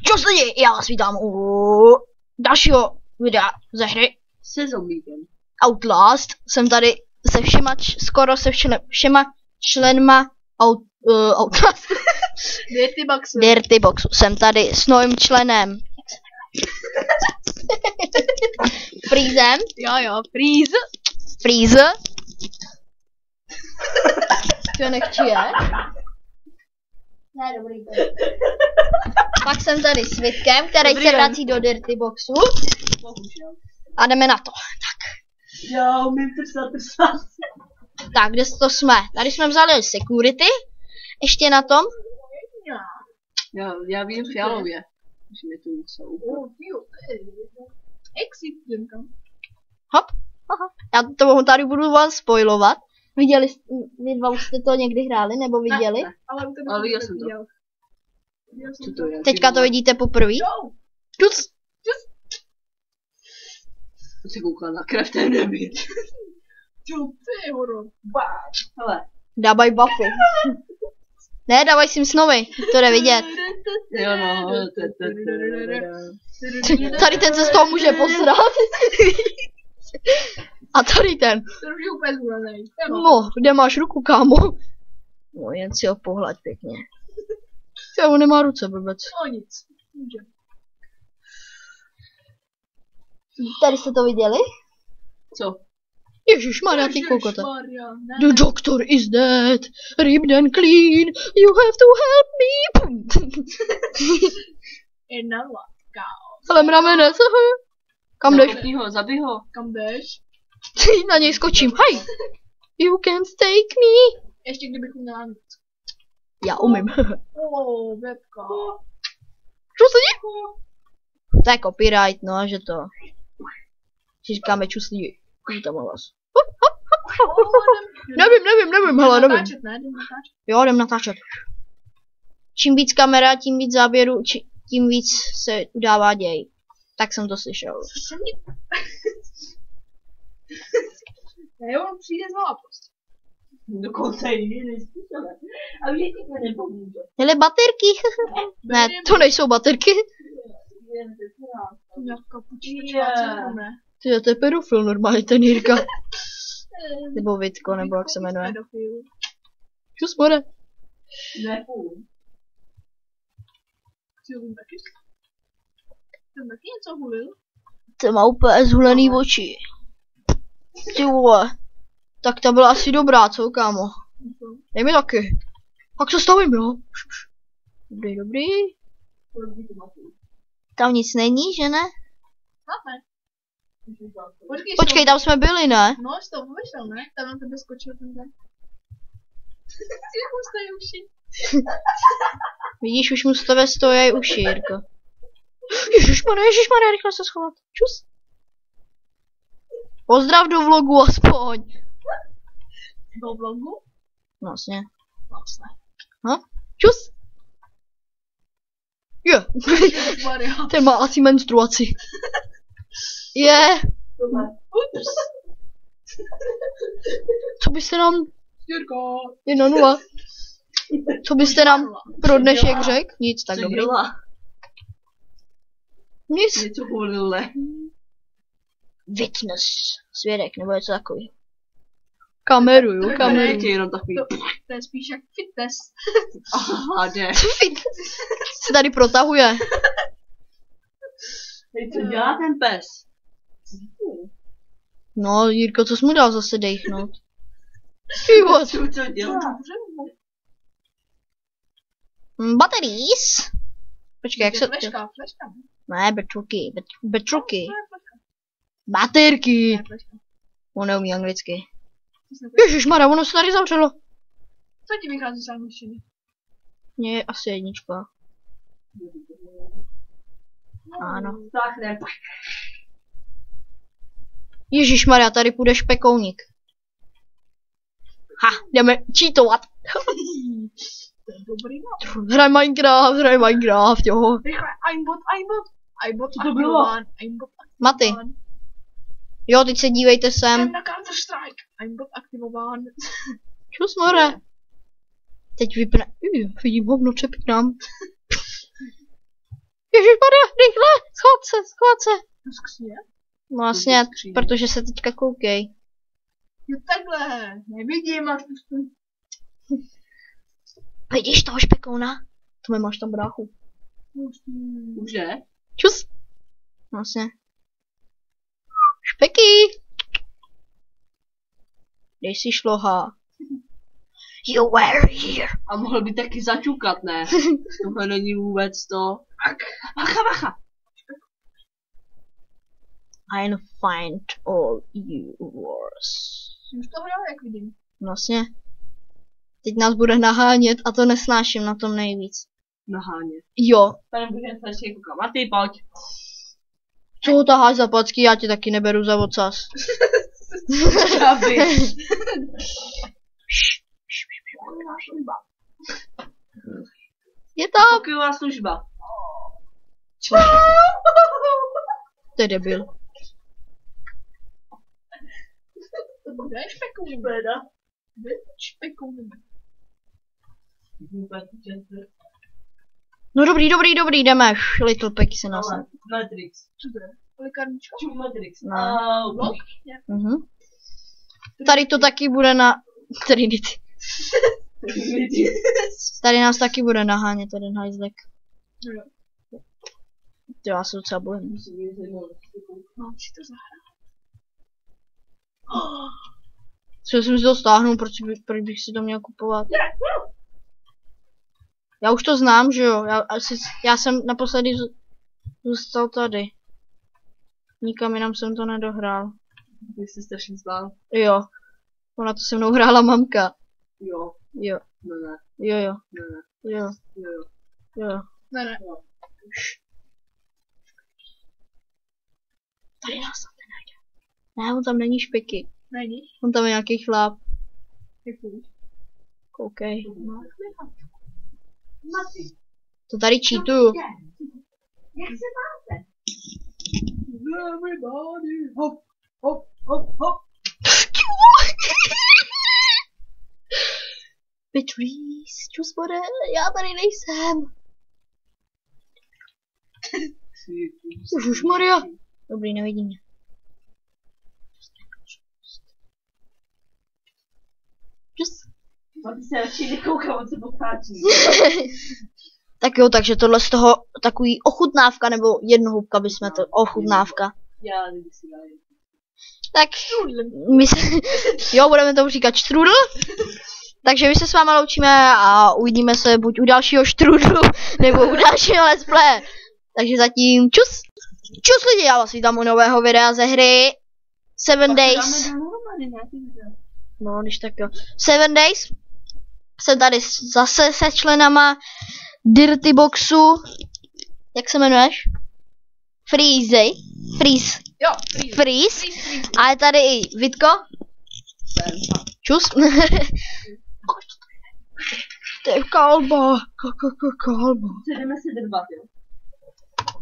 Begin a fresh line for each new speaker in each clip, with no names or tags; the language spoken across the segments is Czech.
Čus lidi, já vás vítám u dalšího videa ze hry
Se zombíkem.
Outlast. Jsem tady se všema, skoro se všema členma Outlast. Dirty Boxu. Jsem tady s novým členem. Freezem.
Jo,
Freeze. To nechci je. Ne, dobrý to. Pak jsem tady s Vitkem, který
Dobrý
se
den.
vrací do Dirty Boxu. A jdeme na to.
Já umím trsat.
Tak, kde to jsme? Tady jsme vzali security. Ještě na tom.
Já vím fialově. Že mi tu jsou.
Hop. Aha. Já to tady budu vám spoilovat. Viděli vy dva už jste to někdy hráli, nebo viděli?
Ne. Ale viděl jsem to. Co to je?
Teďka to vidíte poprvé. Čus.
To se koukal na krev, ten neví. Hele.
Dávaj buffy. Ne, dávaj Simpsonovi, to jde vidět.
Jo no.
Tady ten se z toho může posrat. A tady ten. No, kde máš ruku, kámo? No, jen si ho pohled pěkně. Jo, on nemá ruce, blbec. Tady jste to viděli?
Co?
Ježišmarja, ty kokote. The doctor is dead, ripped and clean, you have to help me. Ale mramenec, kam jdeš?
Zabij ho.
Kam jdeš?
Na něj skočím, hej. You can't take me.
Ještě kdybych uměla nic.
Já umím.
Webka.
Čuslí? To je copyright, no, že to. Si říkáme čuslí. Že tam má vás. Nevím, hele, nevím.
Natáčet, ne? Jdem natáčet.
Jo, jdem natáčet. Čím víc kamera, tím víc záběru, tím víc se udává děj. Tak jsem to slyšel.
Ne, on přijde znova prostě.
Dokonce jiný nejspíšele. A už ti to nepomůže.
Hele, baterky. Ne, to nejsou baterky.
Nějaká počítačová, ne?
Tyjo, to je pedofil normálně, ten Jirka. Nebo Vitko, nebo jak se jmenuje. Čus, more.
Ne,
Ten taky něco hulil.
To má úplně zhulený oči. Ty vole. Tak ta byla asi dobrá, co, kámo? Dej mi taky. Pak se stavím, jo. Dobrý. Tam nic není, že ne? Počkej, tam jsme byli, ne?
No, jsi to vyšel, ne? Tam na tebe skočil ten den. Jak mu stojí uši?
Vidíš, už mu z tebe stojí uši, Jirko. Ježišmarja, rychle se schovat. Čus. Pozdrav do vlogu aspoň.
Do vlogu?
Vlastně.
Vlastně.
No, čus. Je. Ten má asi menstruaci. Je.
Ups.
Co byste nám...
Jirko.
1-0. Co byste nám pro dnešek řekl? Nic, tak
co
dobrý.
dělá?
Nic.
Něco hulile.
Witness. Svědek, nebo něco takový. Kameruju.
Ne, tě jenom takový.
To je spíš jak fitness.
Aha, jde.
Se tady protahuje.
Hej, co dělá ten pes?
No, Jirko, co jsi mu dal zase dejchnout? Tyvo.
Co dělá?
Batteries. Počkej, jak se...
Fleška.
Ne, betruky. Baterky. On neumí anglicky. Ježišmarja, ono se tady zavřelo.
Co ti vychází z angličtiny?
Je asi jednička. Ano.
Záchne.
Ježišmarja, tady půjde špekouník. Ha, jdeme cheatovat.
To je dobrý
Hraj Minecraft, jo.
Rychle, aimbot
Co to bylo?
aimbot
Maty. Jo, teď se dívejte sem.
Jdem na Counter Strike. Aimbot aktivován.
Čus, more. Teď vypne... vidím hovno, přepínám. Ježišmarja, rychle, schovat se.
Do skříně?
No vlastně, protože se teďka koukej.
Jo takhle, nevidím, máš tu.
Vidíš toho špekouna? To máš tam bráchu.
Už ne?
Čus. Vlastně. Špeky. Dej si šloha. You were here.
A mohl by taky začukat, ne? Tohle není vůbec to. Bacha.
I'll find all you wars.
Už to hrál, jak vidím.
Vlastně. Teď nás bude nahánět a to nesnáším na tom nejvíc.
Nahánět.
Jo.
Pane Bože, strašně koukám. A ty pojď.
Co ho taháš za packy, já tě taky neberu za ocas.
Žáby.
Je tam.
Pokojová služba.
To je debil.
To bude špekoun.
Beda.
Špekoun.
No dobrý, jdeme. Little Pecky se nás.
Ale, Matrix.
Co bude? Lékárnička?
Matrix.
No.
Blok.
Mhm. Tady to taky bude na... Trinity. Tady nás taky bude nahánět ten hajzlek.
Jo.
To já se docela bojím.
Mám si to zahrát.
Co jsem si to stáhnul, proč bych si to měl kupovat? Já už to znám, že jo? Já jsem naposledy zůstal tady. Nikam jinam jsem to nedohrál.
Ty jsi strašně zlá.
Jo. Ona to se mnou hrála mamka.
Jo.
Jo.
Ne.
Jo.
Ne.
Jo.
Jo.
Jo.
Ne.
Tady nás tam nenajde. Ne, on tam není špeky.
Není?
On tam je nějaký chlap.
Děkuji.
Koukej.
Mati.
To tady cheatuju.
Jak se máte?
Everybody.
Hop.
Patrice, čusmore, já tady nejsem. Ježišmarja. Dobrý, nevidí mě. Čus.
Mati se radši nekouká, on se potáčí.
Tak jo, takže tohle z toho takový ochutnávka, nebo jednohubka bychom to, ochutnávka.
Já nevím, si dali.
Tak, my se, jo, budeme tomu říkat štrůdl. Takže my se s váma loučíme a uvidíme se buď u dalšího štrůdlu, nebo u dalšího let's play. Takže zatím čus. Čus lidi, já vás vítám u nového videa ze hry 7 Days. No, když tak jo. 7 Days. Jsem tady zase se členama Dirty Boxu. Jak se jmenuješ? Freeze.
Jo,
Freeze. A je tady i Vitko. Čus. To je kalba. Kalba.
Jdeme se drbat, jo.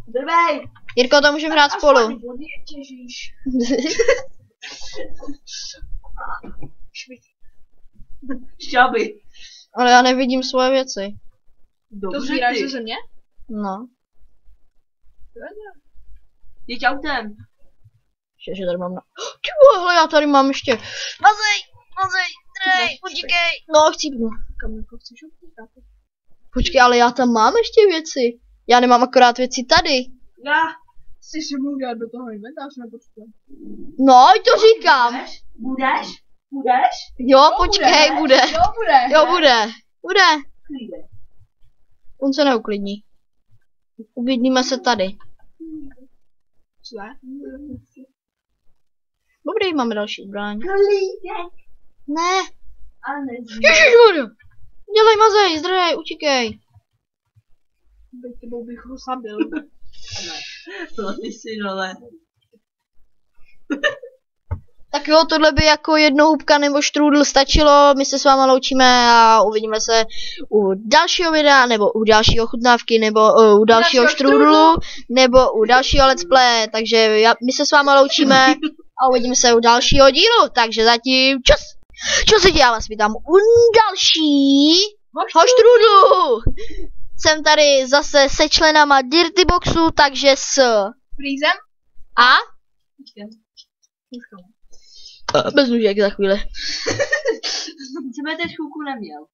Drvej!
Jirko, to můžeme hrát spolu.
Ježíš.
Šťáby.
Ale já nevidím svoje věci.
To sbíráš ze země?
No.
Jeď autem.
Že tady mám na... Čuho, hele, já tady mám ještě... Mazej, trej, počkej. No, chcípnu.
Kam jako chceš utíkat?
Počkej, ale já tam mám ještě věci. Já nemám akorát věci tady.
Já.
Jsi si mohl dát do toho inventáře nebo co?
No, to říkám.
Budeš?
Jo, počkej, bude. Jo, bude.
Klíde.
On se neuklidní. Uvidíme se tady.
Co?
Dobrý, máme další zbraň.
Klídek.
Ne.
A nezví.
Ježišmarja. Dělej, mazej, zdrej, utíkej.
Teď tebou bych ho zabil.
To ty si dole.
Tak jo, tohle by jako jednohubka nebo štrůdl stačilo. My se s váma loučíme a uvidíme se u dalšího videa, nebo u další ochutnávky, nebo u dalšího štrůdlu, nebo u dalšího let's play. Takže my se s váma loučíme a uvidíme se u dalšího dílu. Takže zatím čus! Čus lidi, já vás vítám u dalšího štrůdlu! jsem tady zase se členama Dirty Boxu, takže s
Freezem?
a
Nůžkama.
bez nůžek za chvíli.
Sebe teď chvilku neměl.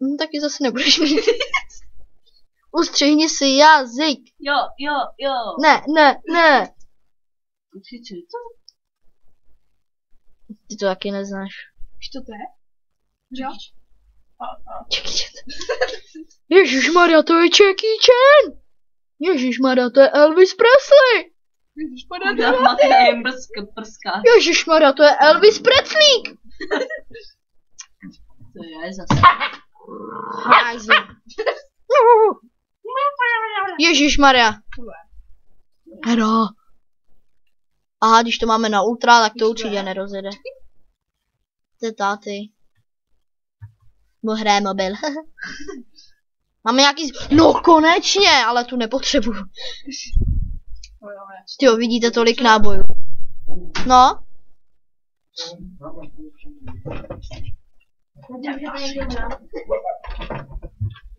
No, taky zase nebudeš mít. Ustřihni si jazyk.
Jo.
Ne.
Určitě to?
Ty to taky neznáš.
Víš, co to je? Jo?
Jackie Chan. Ježišmarja, to je Jackie Chan. Ježišmarja, to je Elvis Presley.
Máte jen prská.
Ježišmarja, to je Elvis Presley.
To je zase.
Hajzl. Ježišmarja. Hra. Aha, když to máme na ultra, tak to určitě nerozjede. To je táty. Bo hraje mobil. Máme nějaký... No konečně, ale tu nepotřebuju. Tyjo, vidíte tolik nábojů. No.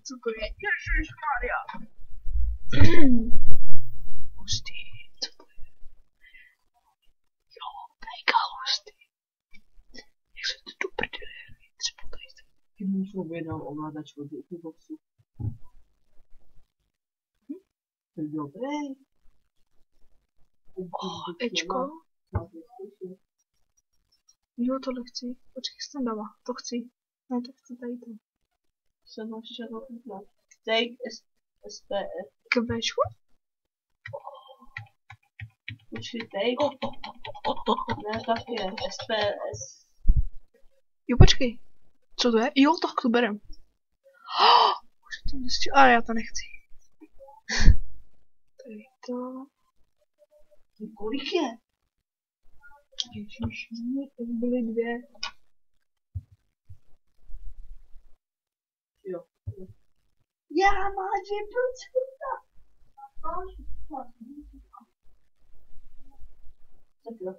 Co to je? Ježišmarja.
Hustý. Jo, mega hustý. Jak se to do prdele třeba tady.
Ty můžu objednat ovladač od Dirty Boxu. To je dobré.
Ečko. Jo, tohle chci. Počkej, jsem dala. To chci. Ne, to chci tady to.
Jsem ho přišel do kůpna. Take SPS.
Kvéčku?
Počkej, take. Ne, tak je. SPS.
Jo, počkej. Co to je? Jo, tak to berem. Už to nestihnu. Ale já to nechci. Tady to.
Kolik je?
Ježišmarja, to byly 2.
Jo. Já má 2%. Tak jo.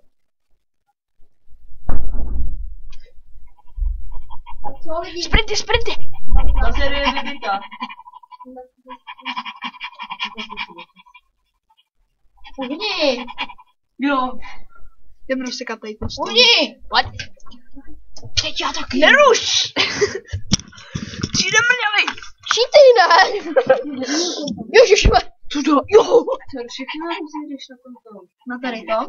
Sprinty.
Na série vybíká.
Uhni.
Jo.
Jdem rozsekat tady to stůl.
Uhni. What? Teď já taky.
Neruš! Přijdeme měli!
Čítej, ne. Ježišmarja.
Co to? Jo!
Co všechno jdeš na tomto?
Na tady to?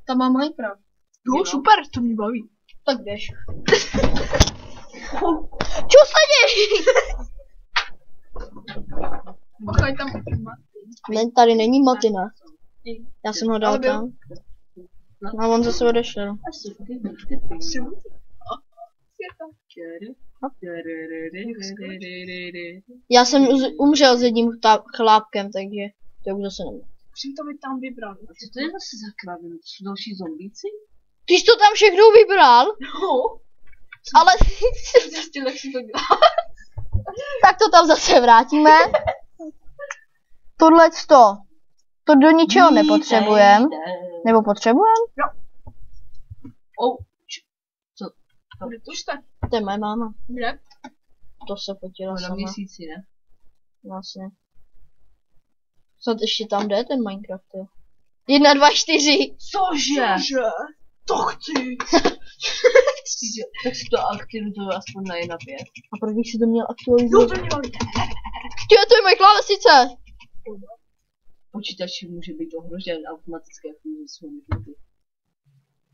Tam mám Minecraft.
Jo, super, to mě baví.
Tak jdeš. Čo se děje?
Pachaj tam.
Ne, tady není Matina. Já jsem ho dal
Ale byl.
tam. A on zase odešel. Já jsem umřel s jedním chlápkem, takže to už zase nemůžu.
Musím to být tam vybrat.
A co to je zase za kravinu? To jsou další zombíci?
Ty jsi to tam všechno vybral?
No.
Ale
Zjistil, jak si to dělá.
tak to tam zase vrátíme. Tohleto. To do ničeho nepotřebujeme. Nebo potřebujeme?
Oh.
Kde to jste?
To je moje máma.
Kde?
To se fotila
Na
sama.
měsíci, ne?
Vlastně. Snad ještě tam jde ten Minecraft, jo. 1, 2, 4.
Cože?
Že? To chci.
Tak si to aktivizuju aspoň na 1.5.
A proč bych si to měl
Jo,
aktualizovat?
to mě baví.
To je moje klávesnice.
Počítač může být ohrožen automaticky aktivizují svou myšlenku.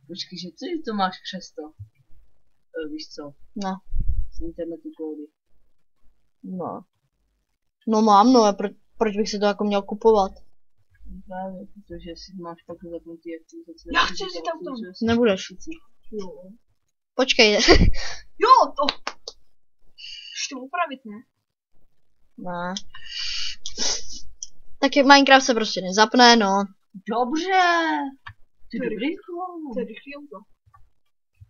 Počkej, že ty to máš přesto. Víš co?
Ne.
Z internetu kódy.
No. No mám, no a proč bych si to jako měl kupovat?
Právě, protože si máš pak zapnutý aktivizace.
Já chci si tam to.
Nebudeš.
Jo.
Počkej.
Jo, to. Už to upravit, ne?
Ne. Tak je Minecraft se prostě nezapne, no.
Dobře. Ty dobrý klon.
To je rychlý auto.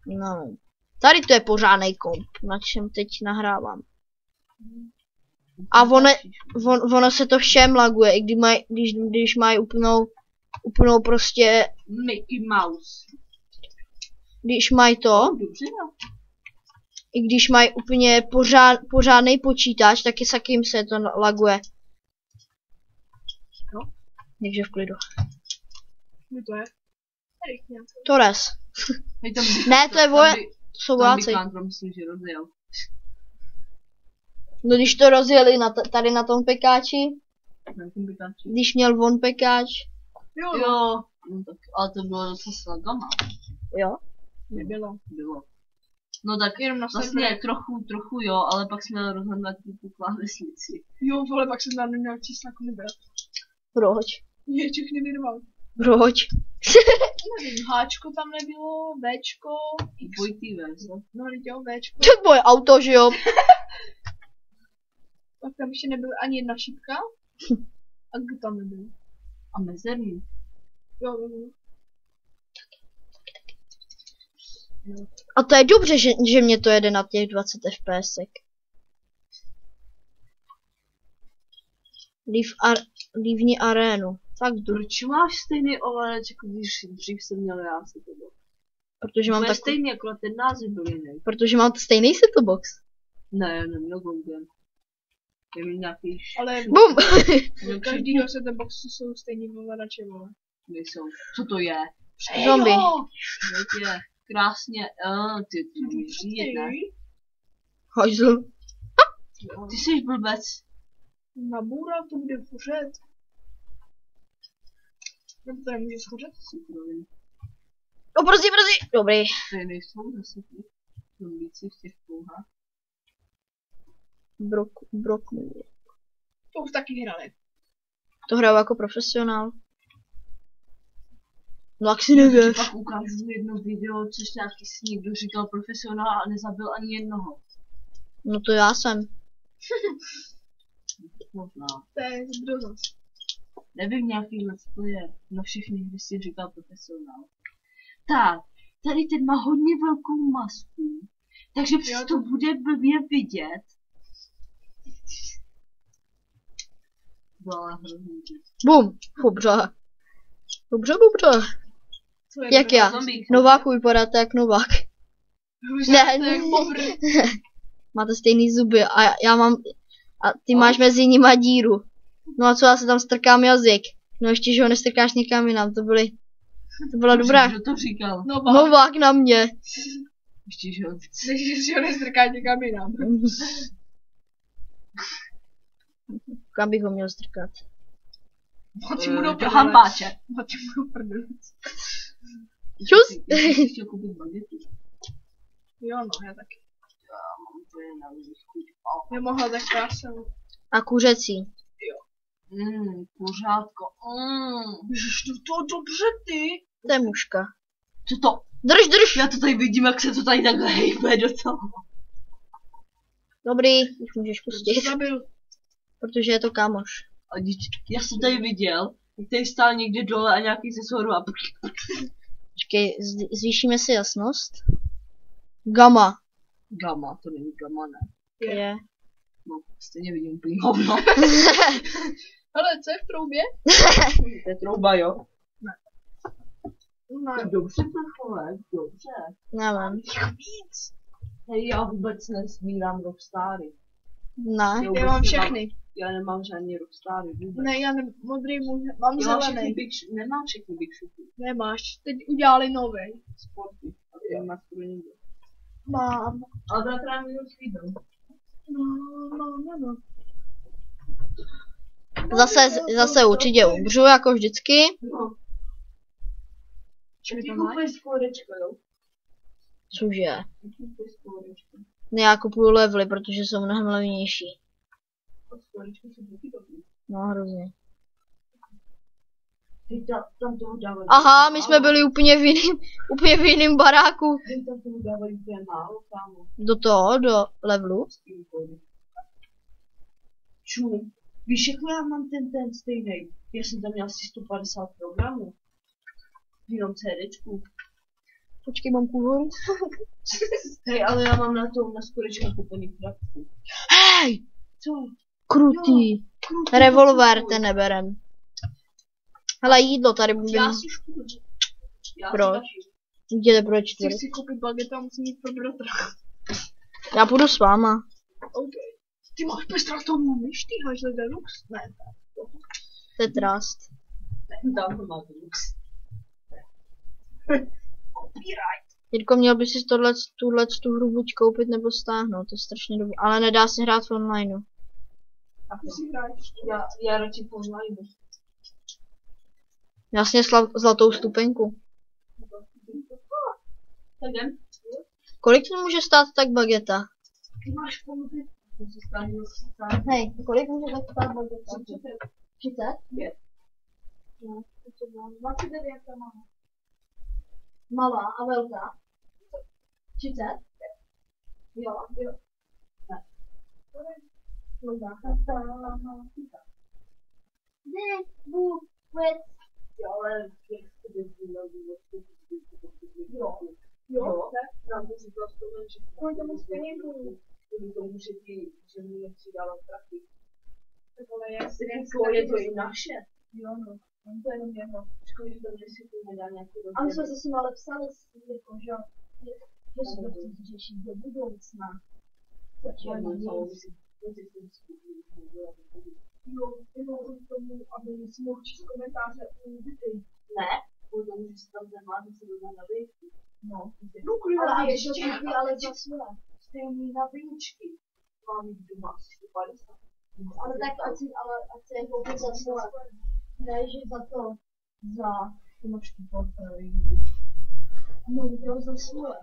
No. Tady to je pořádnej komp, na čem teď nahrávám. A ono se to všem laguje, i když mají úplnou prostě,
Mickey Mouse.
když mají to,
Dobře, no.
I když mají úplně pořádný počítač, taky s jakým se to laguje.
No.
Takže v klidu.
Kdo to je? Erik nějaký.
Torres.
Hej, tam
Ne, to je voje... To jsou
Tam
vojáci.
by Kantro myslím, že rozjel.
No když to rozjeli tady na tom pekáči,
Na tím bytáči.
když měl on pekáč.
Jo, no.
Jo, no tak, ale to bylo docela slagama.
Jo.
Nebylo.
Bylo. No tak
Jenom na
vlastně
serverech.
trochu jo, ale pak jsme rozhodli tu klávesnici.
Jo, vole, pak jsem tam neměl čísla jako nebrat.
Proč?
Je všechny vyrval.
Proč?
Nevím, Háčko tam nebylo, Bčko, X.
Dvojitý vez, no.
No, teď jo, Bčko.
To je moje auto, že jo?
Pak tam ještě nebyla ani jedna šipka. A kdo tam nebyl?
A mezerník.
Jo, jo, jo.
A to je dobře, že mě to jede na těch 20 fps. Lívni arénu. Tak jdu,
Proč máš stejný ovladač, jako když dřív jsem měl já se to bylo?
protože mám
To je
takový,
stejný, akorát ten název byl jiný.
protože mám stejný setup box.
Ne, neměl Google. Je mi nějaký
Ale
Bum!
u každýho se ten boxu jsou stejný ovladače, vole.
nejsou. Co to je?
Zombie.
Teď je krásně, ty umíš řídit, ne?
Hajzl.
Ty jsi blbec.
Nabůral to bude pořád. Nebo to nemůže schořet?
Cukrový.
O, brzy. Dobrý.
Tady nejsou zase ty zombíci v těch pouhách.
Brok.
To už taky hrali.
To hraju jako profesionál. No jak si nevěř.
Pak ukážu jedno video, což nějaký si někdo říkal profesionál a nezabil ani jednoho.
No to já jsem.
Možná.
To je kdo zas.
Nevím, nějaký let's player. Na všechny hry si říkal profesionál. Tak, tady ten má hodně velkou masku. Takže přesto to bude blbě vidět. Byla hrozný.
Bum. Dobře.
Co je
Jak
to?
já?
Zombík.
Nováku vypadáte jak Novák. Ne.
To je bobr.
Máte stejný zuby a já mám... A ty máš mezi nima díru. No a co, já se tam strkám jazyk. No ještě, že ho nestrkáš někam jinam, to byla dobrá.
Kdo to říkal?
No,
Novák na mě.
Ještě, že ho...
Když si ho nestrká někam jinam.
Kam bych ho měl strkat?
Moci mu do
do hambáče.
Moci mu do prdele.
Čus.
Jsi chtěl koupit bagety.
Jo, no, já taky.
Já mám úplně na chuť.
Nemohla tak krásnou.
A kuřecí.
Pořádko.
Ježiš, to dobře ty.
To je muška.
Co to?
Drž.
Já to tady vidím, jak se to tady takhle hejbe do toho.
Dobrý, už můžeš pustit.
Zabil.
Protože je to kámoš.
A díč, já jsem tady viděl, jak tady stál někde dole a nějaký se shodu a
Počkej, zvýšíme si jasnost. Gamma.
Gamma, to není gamma, ne.
Je.
No, stejně vidím úplně hovno.
Ale co je v troubě?
To je trouba, jo?
No,
Dobře, Prchové, dobře.
Nevím.
víc.
Hej, já vůbec nesbírám Rockstary.
Ne.
Já mám všechny.
Já nemám žádný Rockstary vůbec.
Ne, já modrý můžu, mám
Já mám všechny
zelený.
nemám všechny Big Shopy.
Nemáš, teď udělali nový.
Sporty. A ty já máš skoro nikdo.
Mám.
Ale bratra mi ho slíbil.
No.
Zase určitě umřu, jako vždycky.
No.
Co
Ty
mi to máš?
kupuješ skorečko, jo?
Cože?
Ty kupuješ skorečko.
Ne, já kupuju levely, protože jsou mnohem levnější.
Skorečko jsou taky dobrý.
No, hrozně.
Ty tam toho dávají.
Aha, my jsme byli úplně v jiným baráku.
Ty tam toho dávají úplně málo, kámo.
Do levelu.
Čum. Víš, jako já mám ten stejný. Já jsem tam měl asi 150 programů. Jenom CDčku.
Počkej, mám půl.
Hej, ale já mám na skorečka koupený frakci.
Hej!
Co?
Krutý. Revolver, ten neberem. Hele, jídlo tady budu.
Já si škůř.
Proč? Jděte proč
Chci si koupit baget a musím jít pro bratra.
Já půjdu s váma.
OK. Ty máš pestratovou myš, ty hažle deluxe? Ne.
To je trust.
Tam to má lux.
Copyright.
Jirko, měl by si tu hru buď koupit nebo stáhnout, to je strašně dobrý. Ale nedá se hrát v onlineu.
A ty si hraješ.
Já radši online.
Jasně zlatou stupenku.
Tak jdem.
Kolik to může stát tak bageta?
Ty máš pomoci.
To se stane
Hej, kolik může tak stát bageta? 30?
5.
No, to bylo 29 tam máme.
Malá a velká? 30?
Jo.
Ne.
Možná.
Ne, vůbec.
Jo, ale jak to by bylo
Jo.
nám to říkal z toho, že
Kvůli tomu spinningu.
kvůli tomu, že mi nepřidala prachy.
Tak ale jak si
Je to i naše.
Jo, no. On to je jenom jedno.
Škoda, že to nevysvětlíme dá nějaký
A my jsme se s ním ale psali, jako, že se to chci řešit do budoucna.
Jo, jenom kvůli tomu, aby si mohl číst komentáře u byty.
Ne, kvůli tomu, že se tam nemá, že se dodá na věci.
No,
Ale
ale
ještě ale zase.
Stejný na výčky. Mám jít doma 150.
Ale tak ať se koupit za svoje. Ne, že za to, za
Pomočky portfely.
no, jo, za svoje.